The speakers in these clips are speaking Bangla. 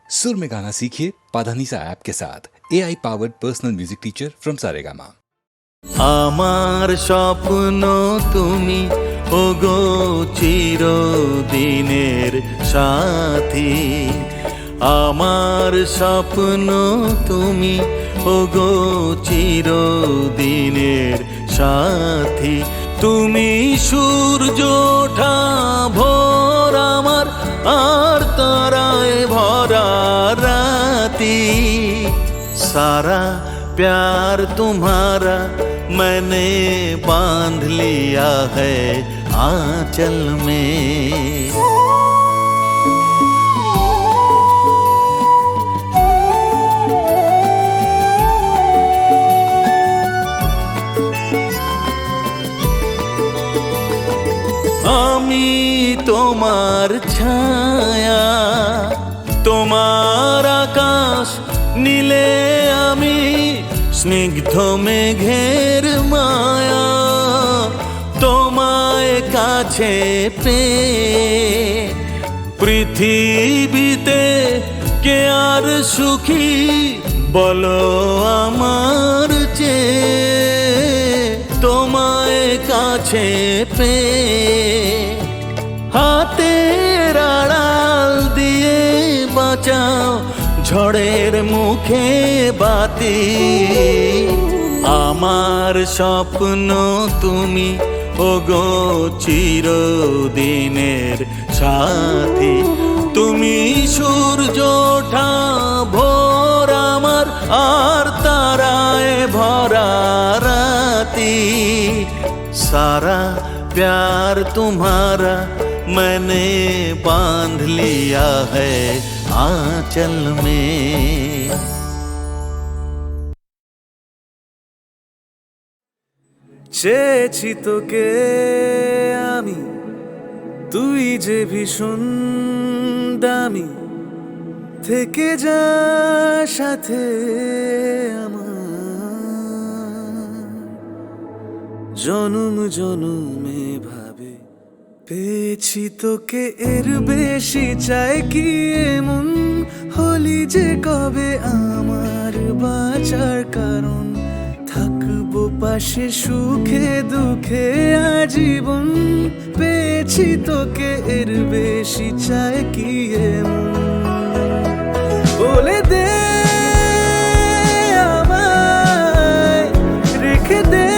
सुर में गाना सीखिए पाधानीसा ऐप के साथ AI powered personal music teacher from Saregama. আমার স্বপ্ন তুমি ওগো চিরদিনের সাথী, আমার স্বপ্ন তুমি ওগো চিরদিনের সাথী। তুমি সূর্য ওঠা ভোর আমার, আর তারায় ভরা রাতি। सारा प्यार तुम्हारा मैंने बांध लिया है आंचल में। आमी तोमार छाया, तोमार आकाश नीले आमी स्निग्ध मेघेर माया। তোমায় কাছে পেয়ে পৃথিবীতে কে আর সুখী বলো আমার চেয়ে। তোমায় কাছে পেয়ে হাতের আড়াল দিয়ে বাঁচাও ঝড়ের মুখে বাতি। আমার স্বপ্ন তুমি ওগো চিরদিনের সাথী। তুমি সূর্য ওঠা ভোর আমার, আর তারায় ভরা রাতি। सारा प्यार तुम्हारा मैंने बांध लिया है आंचल में। চেয়েছি তোকে আমি, তুই যে ভীষণ দামি, থেকে যা সাথে আমার। জনম জনমে ভাবে পেয়েছি তোকে, এর বেশি চাই কি এমন হলি যে কবে আমার বাঁচার কারণ। থাকবো পাশে সুখে দুঃখে আজীবন, পেয়েছি তোকে এর বেশি চাই কি এমন। বলে দে আমায়, রেখে দে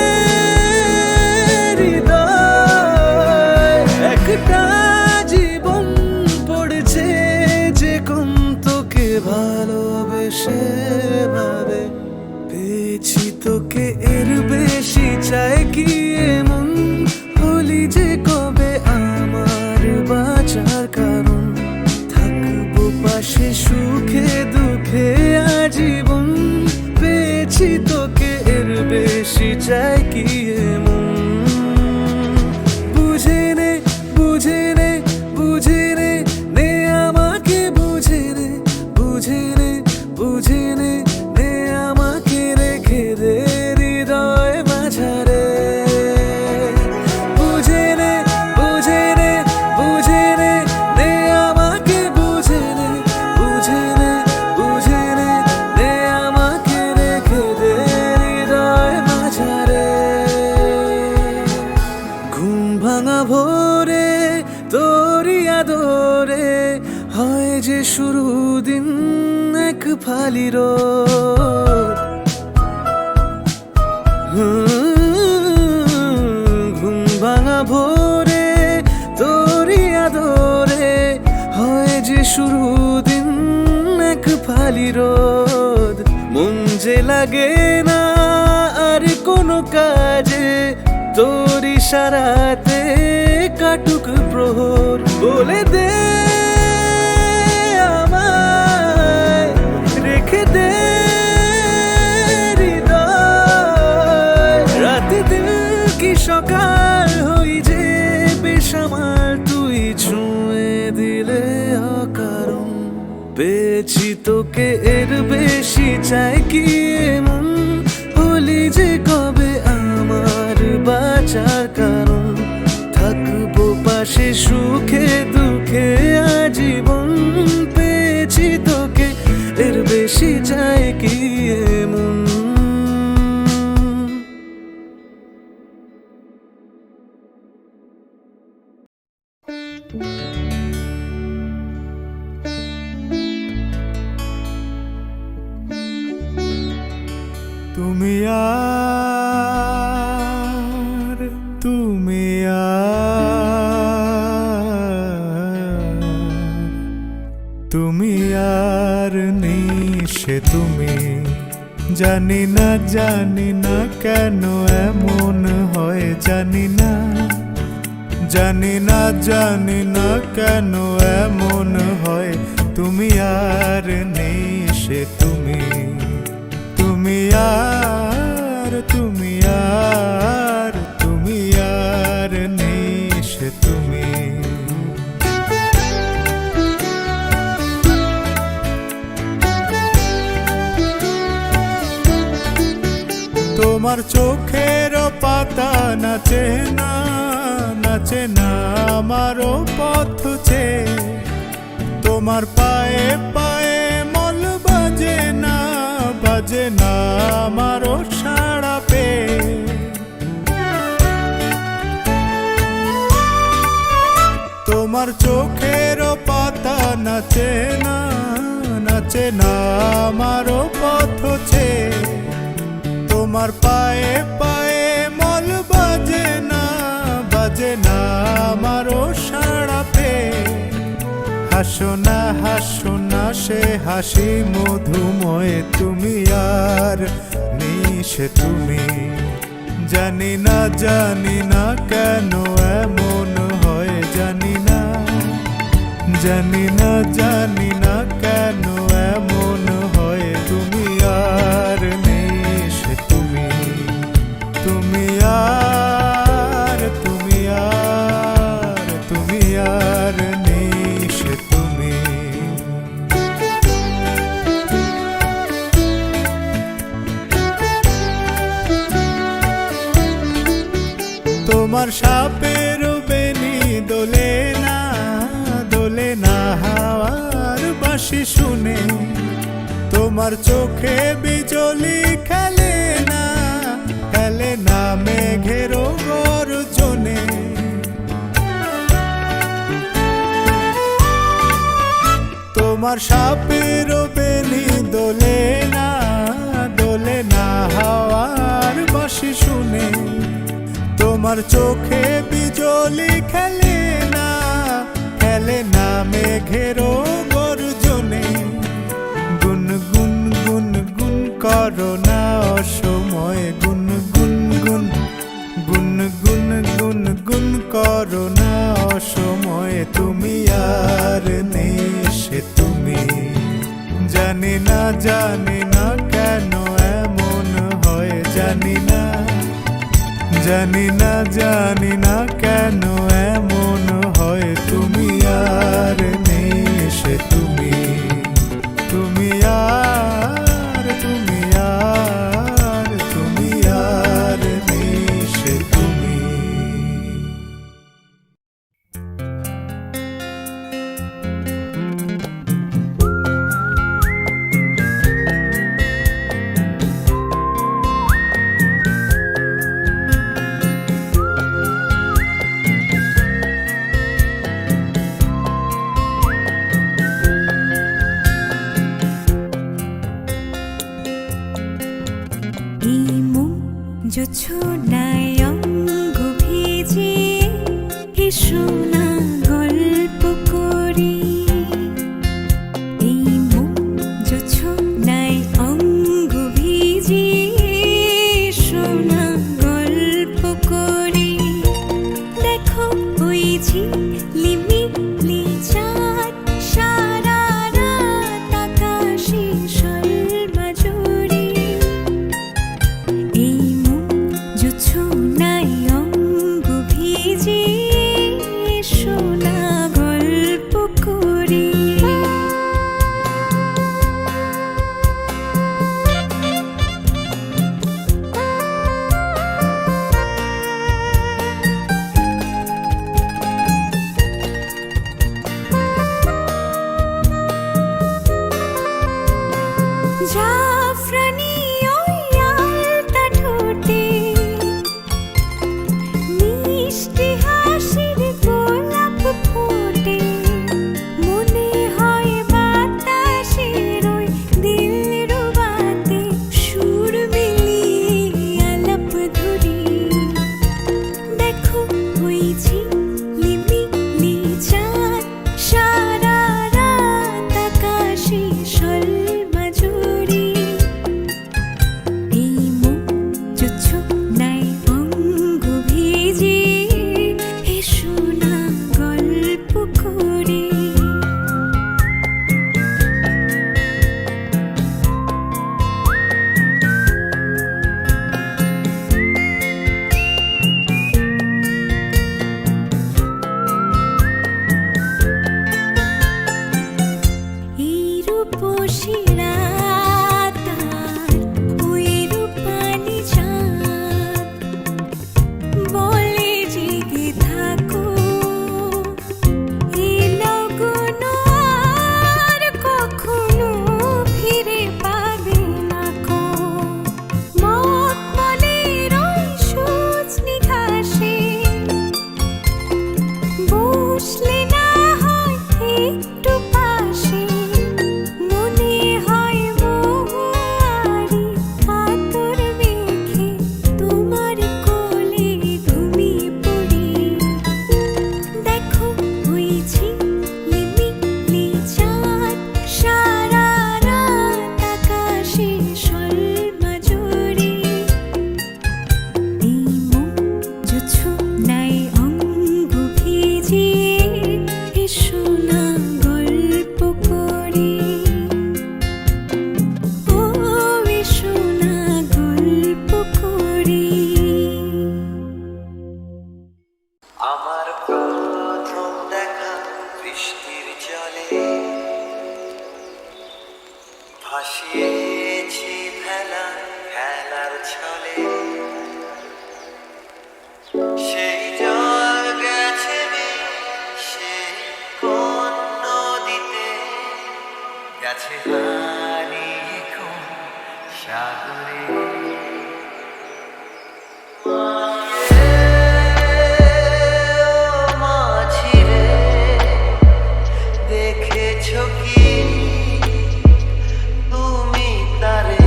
হৃদয়। একটা জীবন পড়েছে যে কম তোকে ভালোবেসে ভাবে। পেয়েছি তোকে এর বেশি চাই কি এমন হলি যে কবে আমার বাঁচার কারণ। থাকবো পাশে সুখে দুঃখে আজীবন, পেয়েছি তোকে এর বেশি চাই কি এমন। বুঝে নে বুঝে নে বুঝে নে, নে আমাকে বুঝে নে বুঝে নে বুঝে নে, নে আমাকে রেখে দে হৃদয় মাঝারে। বুঝে নে বুঝে নে বুঝে নে, নে আমাকে বুঝে নে বুঝে নে বুঝে নে, নে আমাকে রেখে দে হৃদয় মাঝারে। ঘুম ভাঙা ভোরে তোরি আদরে হয় যে শুরু দিন এক ফালি রোদ। ঘুম ভাঙা ভোরে তোরি আদরে হয় যে শুরু দিন এক ফালি রোদ। মন যে লাগে না আর কোনো কাজে, তোর ইশারাতে কাটুক প্রহর। বলে দে আমায়, রেখে দে হৃদয়। রাতে দিল কি সকাল হই যে বেসামাল, তুই ছুঁয়ে দিলে অকারণ। পেয়েছি তোকে এর বেশি চাই কি এমন হলি যে কবে আমার বাঁচার কারণ। থাকবো পাশে সুখে দুঃখে আজীবন, পেয়ে পেয়েছি তোকে, এর বেশি চাই কি এমন? তুমি আর তুমি আর তুমি আর নিশে তুমি, জানি না কেন এমন হয়, জানি না কেন এমন হয়। তুমি আর নিশে তুমি, তুমি আর তুমি আর তুমি আর নিশে তুমি। তোমার চোখের পাতা নাচে না আমারও পথ চেয়ে, তোমার পায়ে পায়ে মল বাজে না আমারও সাড়া পেয়ে। তোমার চোখের পাতা নাচে না আমারও পথ চেয়ে, তোমার পায়ে পায়ে মল বাজে না আমারও সাড়া পেয়ে। হাসো না সে হাসি মধুময়, তুমি আর নিশে তুমি, জানি না কেন এমন হয়, জানি না কেন এমন হয়। তুমি আর নিশে তুমি, তুমি আর তুমি আর তুমি আর নিশে তুমি। তোমার সাপের বেনি দোলে না হাওয়ার বাঁশি শুনে, তোমার চোখে বিজলি খেলে না মেঘের গর্জনে। তোমার সাপের বেনি দোলে না হাওয়ার বাঁশি শুনে, তোমার চোখে বিজলি খেলে না মেঘের গর্জনে। গুন করো না অসময়, গুন করো না অসময়। তুমি আর নিশে তুমি, জানি না কেন এমন হয়, জানি না কেন এমন হয়। তুমি আর নিশে তুমি, তুমি আর তুমি আর তুমি আর নিশে তুমি। জোছনায় অঙ্গ ভিজিয়ে এসো না গল্প করি, এই মন জোছনায় অঙ্গ ভিজিয়ে এসো না গল্প করি। দেখো ওই ঝিলিমিলি চাঁদ সারা রাত আকাশে সর্বজুড়ে, এই জোছনায় অঙ্গ ভিজিয়ে জাফরানি ওই আলতা ঠোঁটে মিষ্টি হাসির গোলাপ ফোটে, মনে হয় বাতাসের ওই দিলরুবাতে সুর মিলিয়ে আলাপ ধরি। দেখো ওই ঝিলিমিলি চাঁদ সারা রাত আকাশে শোলমা জুড়ি। এই মুখ জোছনায় অঙ্গ ভিজিয়ে এসো না গল্প করি। এই রূপসী রাত আর ওই রূপালি চাঁদ বলে জেগে থাকো, এই লগন আর কখনো ফিরে পাবে না কো। মখমলের ওই সজনি ঘাসে বসলে না হয় একটু পাশে, মনে হয় মহুয়ারি আতর মেখে তোমার কোলে ঘুমিয়ে পড়ি। দেখো ওই ঝিলিমিলি চাঁদ সারা রাত আকাশে শোলমা জুড়ি। এই মুখ জোছনায় অঙ্গ ভিজিয়ে এসো না গল্প করি। ও এসো না গল্প করি। আমার প্রথম দেখা বৃষ্টির জলে ভাসিয়েছি ভেলা খেলার ছলে, সেই জল গেছে সে কোন নদীতে, গেছে হারিয়ে কোন সাগরে। মাঝিরে দেখেছো কি তুমি তারে?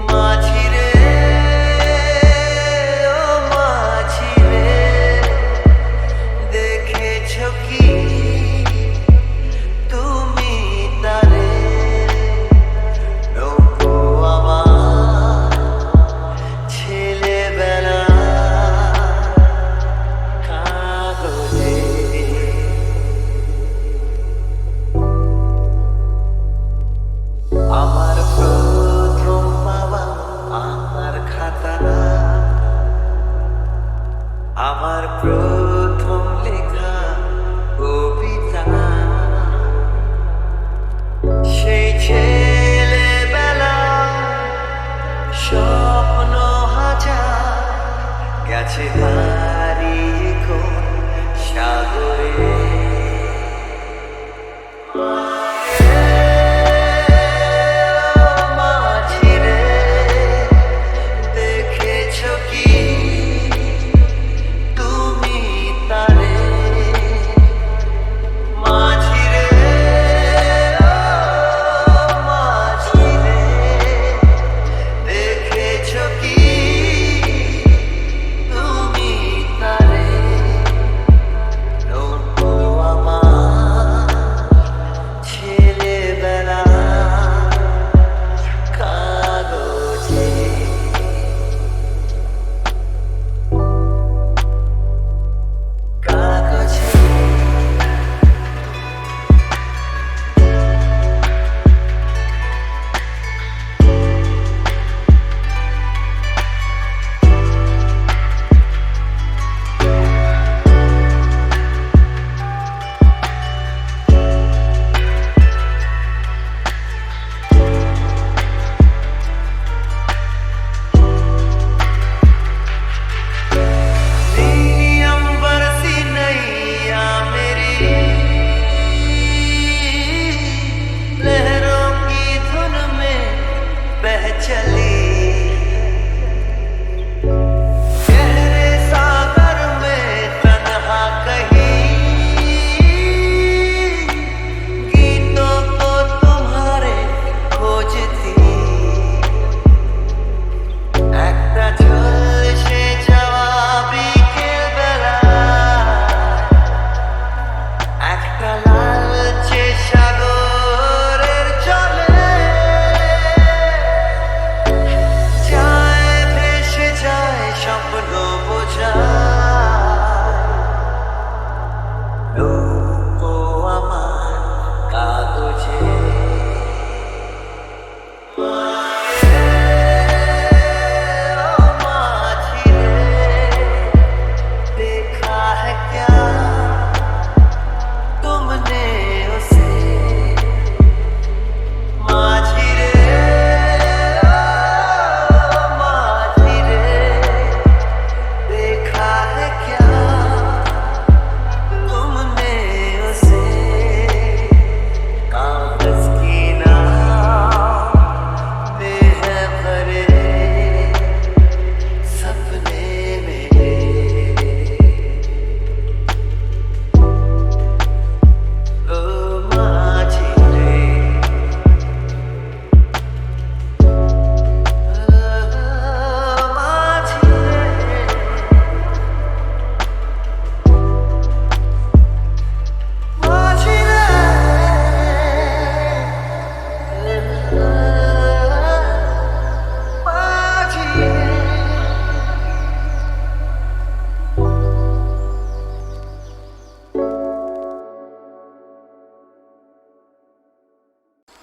মাঝিরে ও মাঝিরে দেখেছো কি তুমি তারে? নৌকো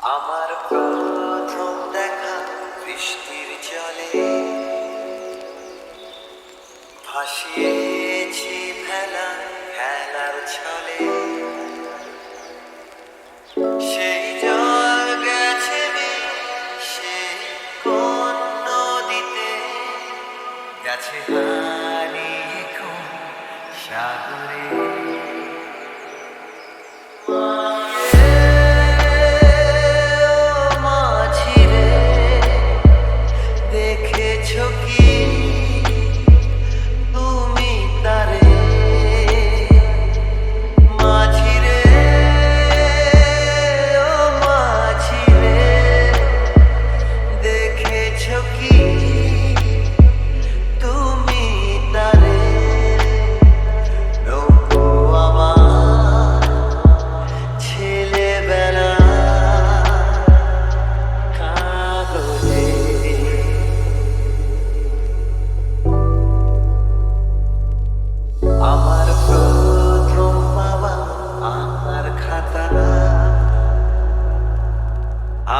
আমার প্রথম দেখা বৃষ্টির জলে ভাসিয়েছি ভেলা খেলার ছলে সেই জল গেছে সে কোন নদীতে গেছে হারিয়ে কোন সাগরে দেখেছো কি তুমি তারে মাঝি রে ও মাঝি রে দেখেছো কি তুমি তারে নৌকো আমার ছেলেবেলা কাগজে আমার প্রথম পাওয়া আমার খাতা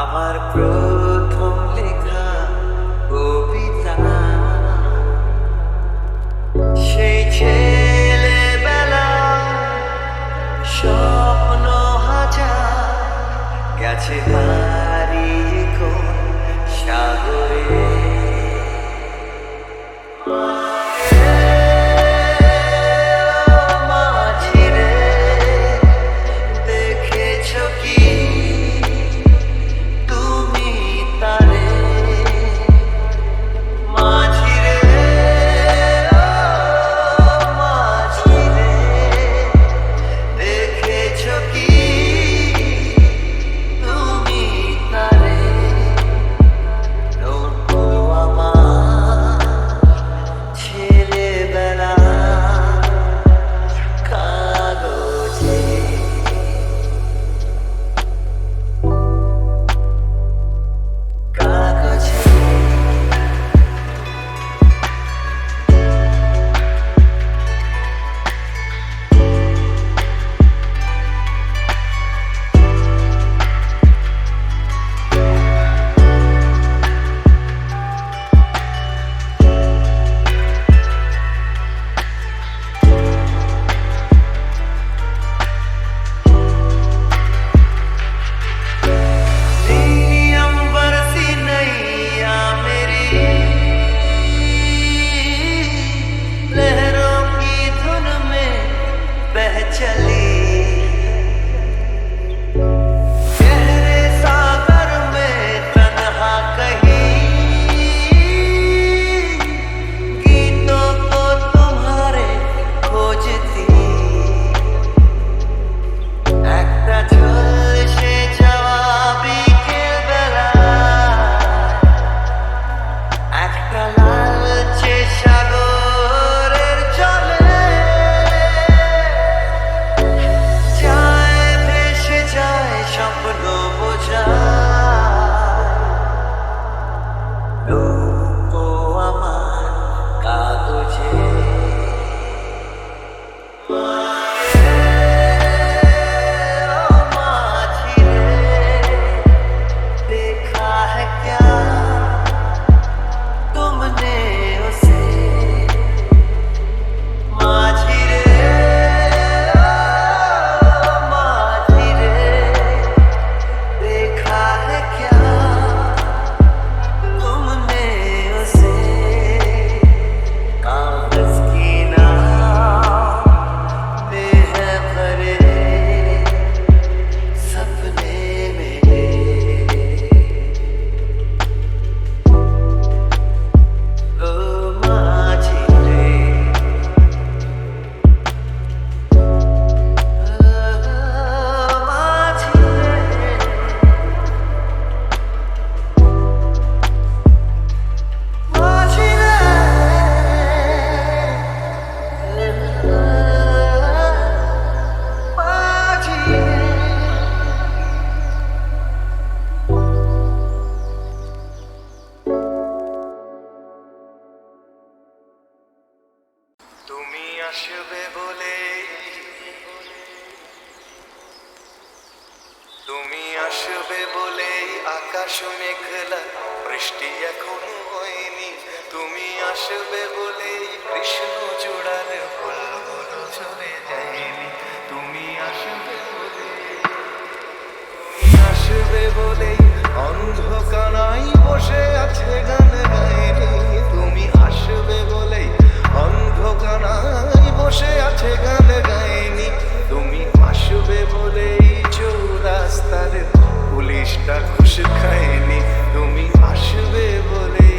আমার প্রথম লেখা কবিতা সেই ছেলেবেলা স্বপ্ন হাজার গেছে হারিয়ে কোন সাগরে মাঝি রে দেখেছো কি তুমি তারে মাঝি রে মাঝি রে দেখেছো কি তুমি তারে নৌকো আমার ছেলেবেলা কাগজে কাগজে अंबर सी नैया मेरी लहरों की धुन में बह चली गहरे सागर में तन्हा कहीं गीतों को तुम्हारे खोजती একটা ঝলসে যাওয়া বিকেল বেলা একটা লালচে সাগরের জলে যায় ভেসে যায় স্বপ্ন বোঝা নৌকো আমার কাগজে माझी रे देखा है क्या तुमने उसे माझी रे আসবে বলেই আকাশ মেঘলা, বৃষ্টি এখনো হয়নি। তুমি আসবে বলেই কৃষ্ণ চূড়ার ফুলগুলো ঝরে যায়নি। তুমি আসবে আসবে বলেই অন্ধকারাই বসে আছে গান গায়নি। তুমি আসবে বলেই অন্ধকারাই বসে আছে গান গায়নি। তুমি আসবে বলেই চৌরাস্তার পুলিশটা ঘুষ খায়নি। তুমি আসবে বলেই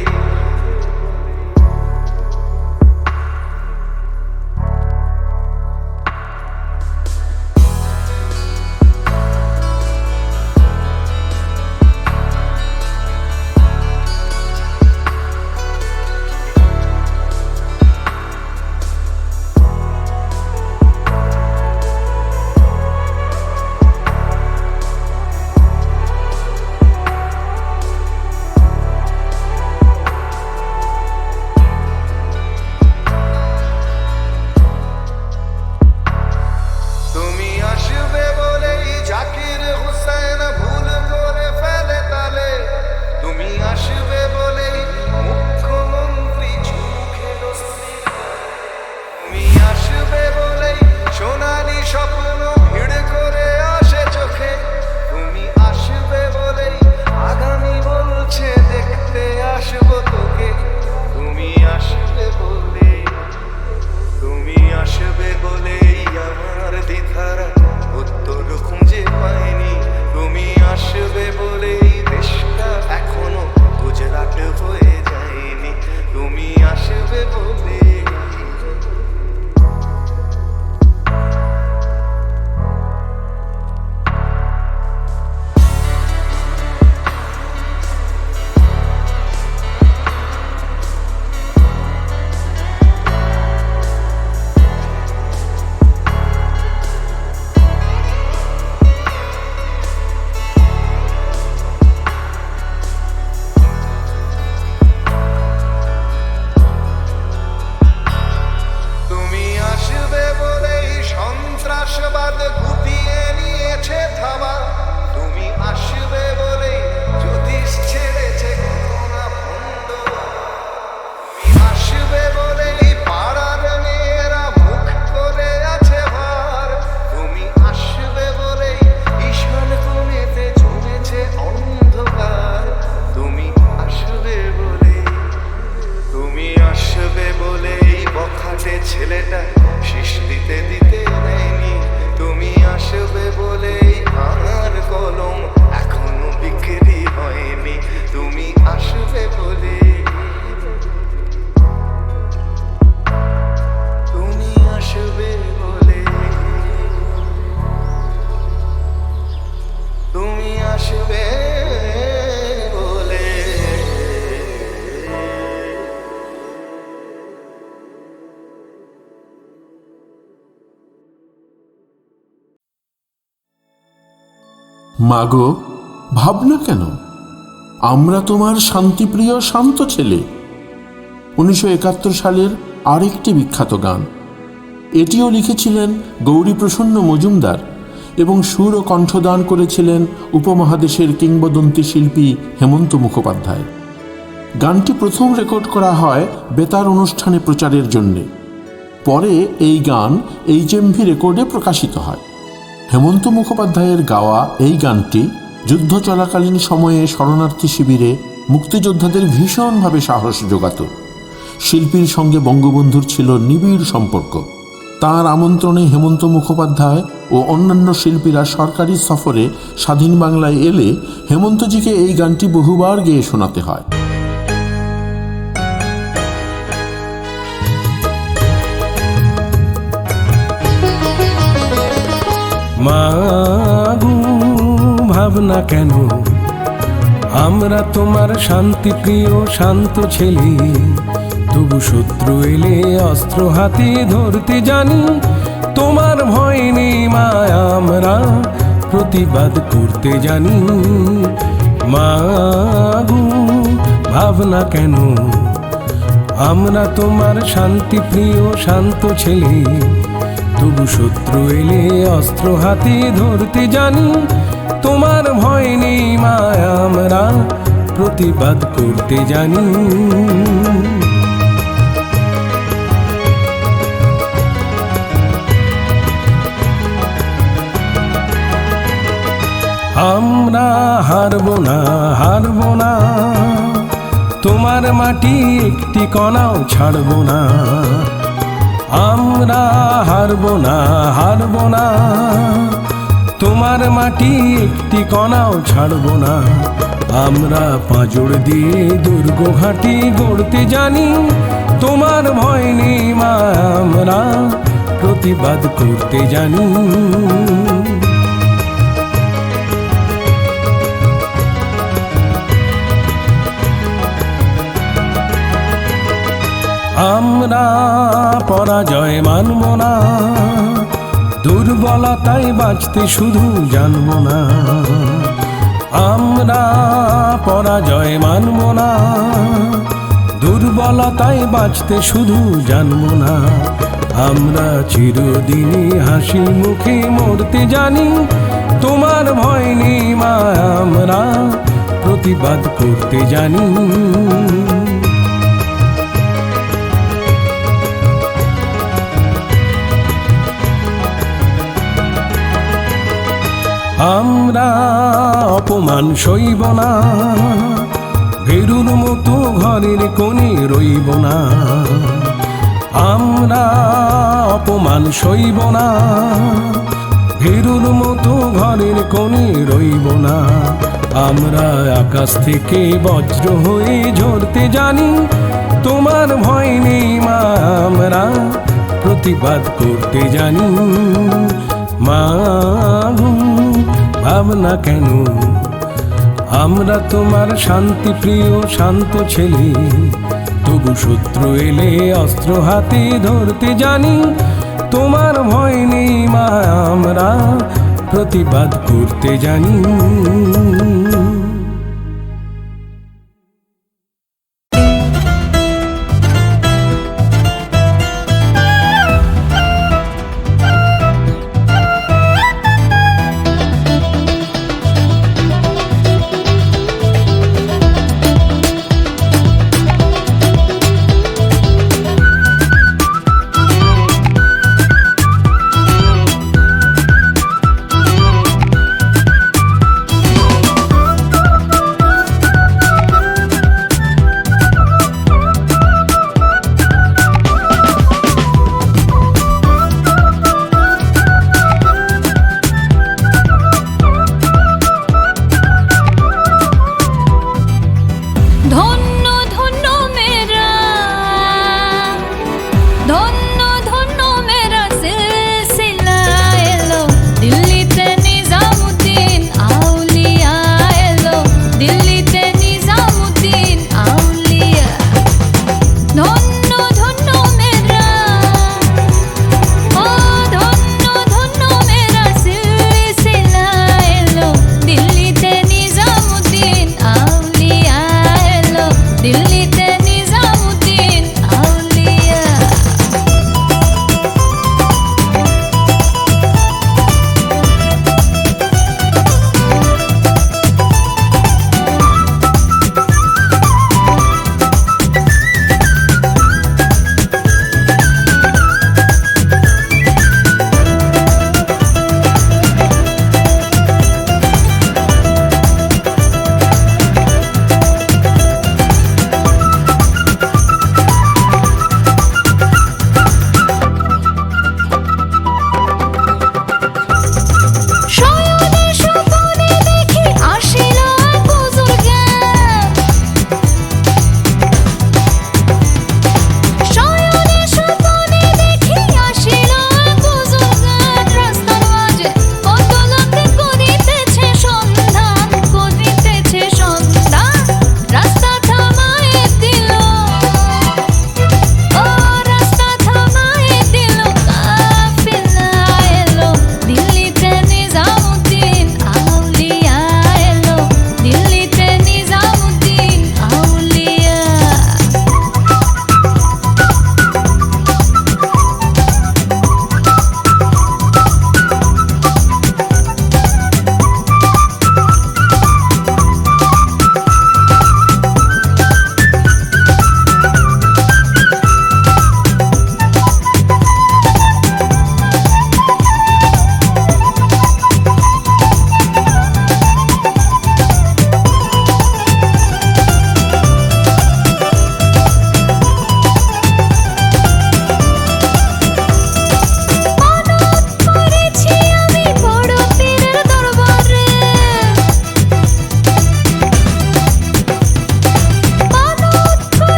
মাগো, ভাবনা কেন? আমরা তোমার শান্তিপ্রিয় শান্ত ছেলে। 1971 সালের আরেকটি বিখ্যাত গান। এটিও লিখেছিলেন গৌরীপ্রসন্ন মজুমদার এবং সুর ও কণ্ঠদান করেছিলেন উপমহাদেশের কিংবদন্তি শিল্পী হেমন্ত মুখোপাধ্যায়। গানটি প্রথম রেকর্ড করা হয় বেতার অনুষ্ঠানে প্রচারের জন্যে। পরে এই গান HMV রেকর্ডে প্রকাশিত হয়। হেমন্ত মুখোপাধ্যায়ের গাওয়া এই গানটি যুদ্ধ চলাকালীন সময়ে শরণার্থী শিবিরে মুক্তিযোদ্ধাদের ভীষণভাবে সাহস যোগাত। শিল্পীর সঙ্গে বঙ্গবন্ধুর ছিল নিবিড় সম্পর্ক। তাঁর আমন্ত্রণে হেমন্ত মুখোপাধ্যায় ও অন্যান্য শিল্পীরা সরকারি সফরে স্বাধীন বাংলায় এলে হেমন্তজিকে এই গানটি বহুবার গেয়ে শোনাতে হয়। মাগো, ভাবনা কেন? আমরা তোমার শান্তিপ্রিয় শান্ত ছেলে, তবু শত্রু এলে অস্ত্র হাতে ধরতে জানি। তোমার ভয় নেই মা, আমরা প্রতিবাদ করতে জানি। মাগো, ভাবনা কেন? আমরা তোমার শান্তিপ্রিয় শান্ত ছেলে, তবু শত্রু এলে অস্ত্র হাতে ধরতে জানি। তোমার ভয় নেই প্রতিবাদ করতে জানি। আমরা হারবো না, হারবো না, তোমার মাটি একটি কণাও ছাড়বো না। আমরা হারবো না, হারবো না, তোমার মাটি একটি কণাও ছাড়বো না। আমরা পাঁজর দিয়ে দুর্গ ঘাঁটি গড়তে জানি, তোমার ভয় নেই মা, আমরা প্রতিবাদ করতে জানি। আমরা পরাজয় মানব না, দুর্বলতায় বাঁচতে শুধু জানব না। আমরা পরাজয় মানব না, দুর্বলতায় বাঁচতে শুধু জানব না। আমরা চিরদিনই হাসি মুখে মরতে জানি, তোমার ভয় নেই মা, আমরা প্রতিবাদ করতে জানি। আমরা অপমান সইব না, ভেরুর মতো ঘরের কোণে রইব না। আমরা অপমান সইব না, ভেরুর মতো ঘরের কোণে রইব না। আমরা আকাশ থেকে বজ্র হয়ে ঝরতে জানি, তোমার ভয় নেই মা, আমরা প্রতিবাদ করতে জানি। মা ভাবনা কেন, আমরা তোমার শান্তি প্রিয় শান্ত ছেলে, তবু শত্রু এলে অস্ত্র হাতে ধরতে জানি, তোমার ভয় নেই মা, আমরা প্রতিবাদ করতে জানি।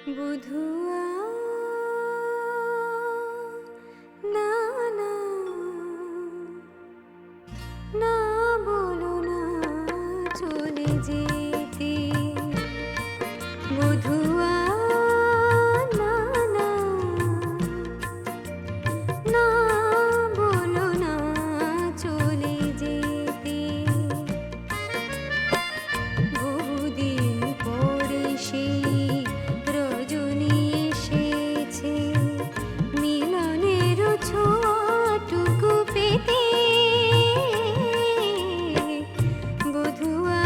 বুধুয়া না না না বলো না চলে যেতে বুধুয়া না না না বলো না চলে যেতে বহুদিন পরে সেই রজনী এসেছে মিলনের ছোঁয়াটুকু পেতে বধুয়া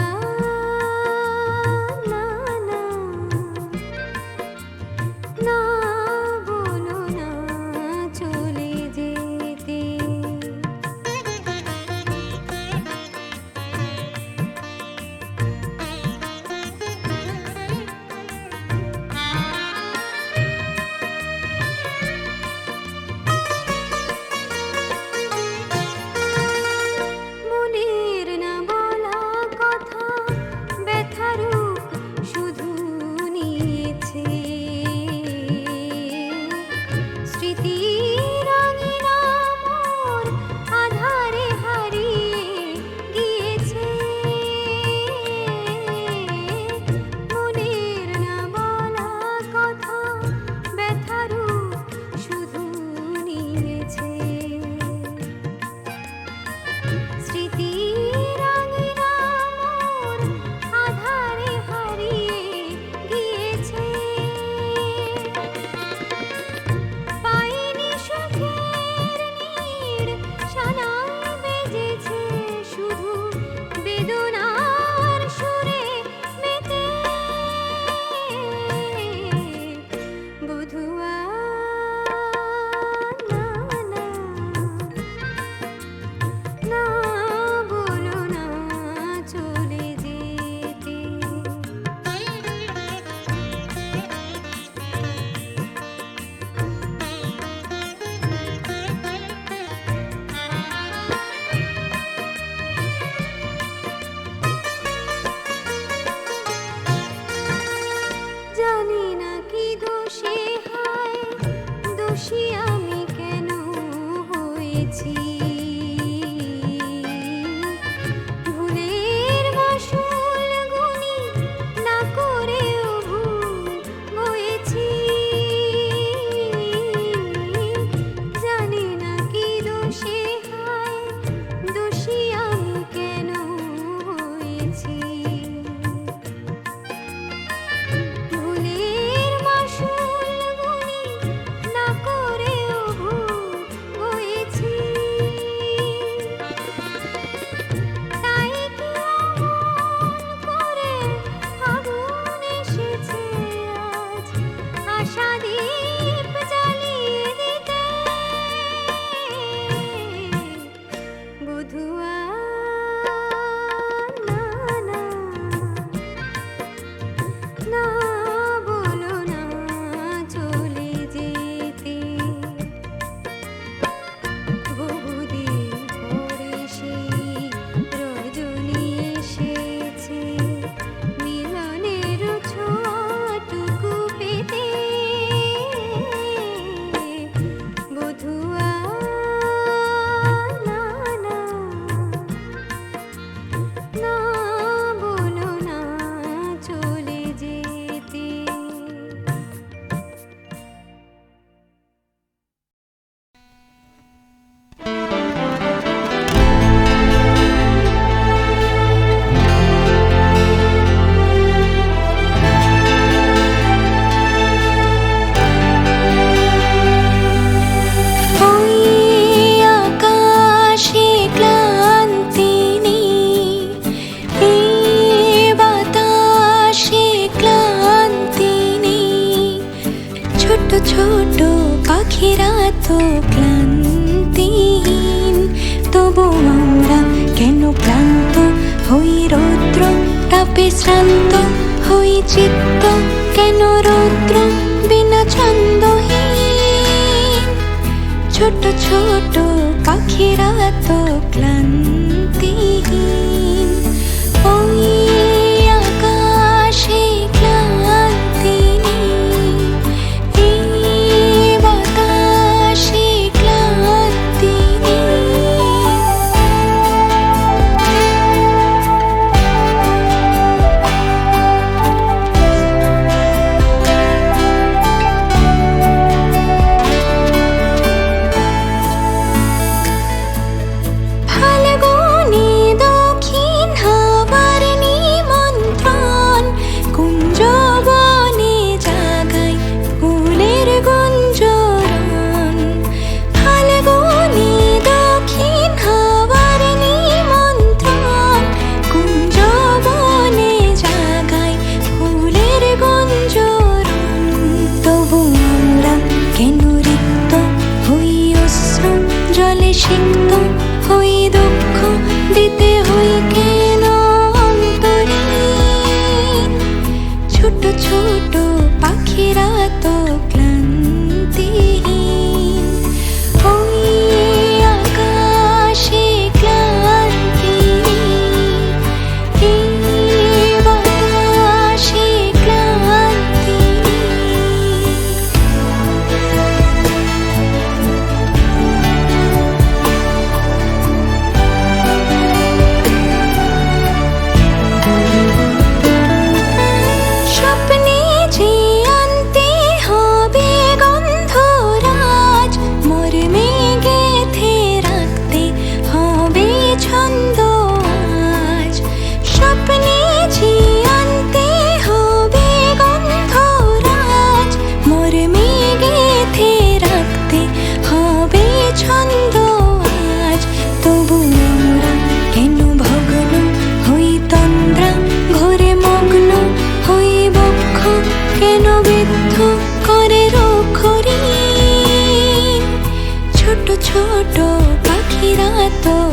না না না বলো না চলে যেতে মনের না বলা কথা ব্যথার রূপ শুধু নিয়েছে স্মৃতি রঙিনা মোর আধারে হারিয়ে গিয়েছে মনের না বলা কথা ব্যথার রূপ শুধু নিয়েছে স্মৃতি রঙিনা মোর আধারে হারিয়ে গিয়েছে পাইনি সুখের নীড় শানায় বেজেছে শুধু বেদনার সুরে মেতে বধুয়া না না না বলো না চলে যেতে জানি না কি দোষে হয় দোষী আমি কেন হয়েছি ভুলের মাসুল গুনি না করেও ভুল বয়েছি জানি না কি দোষে হয় দোষী আমি কেন হয়েছি ভুলের মাসুল গুনি না করেও ভুল বয়েছি তাই কি অমন করে ফাগুন এসেছে আজ আশা দীপ জ্বালিয়ে দিতে বধুয়া না না না বলো না চলে যেতে বহুদিন পরে সেই রজনী এসেছে মিলনের ছোঁয়াটুকু পেতে বধুয়া না না না বলো না চলে যেতে ওই আকাশে ক্লান্তি নেই এই বাতাসে ক্লান্তি নেই ছোট ছোট পাখিরা তো ক্লান্তিহীন তবু আমরা কেন ক্লান্ত হই রৌদ্র তাপে শ্রান্ত হই চিত্ত কেন রৌদ্র বিনা ছন্দহীন ছোট ছোট পাখিরা তো ক্লান্তিহীন ওই আকাশে ক্লান্তি নেই ছোট পাখিরা তো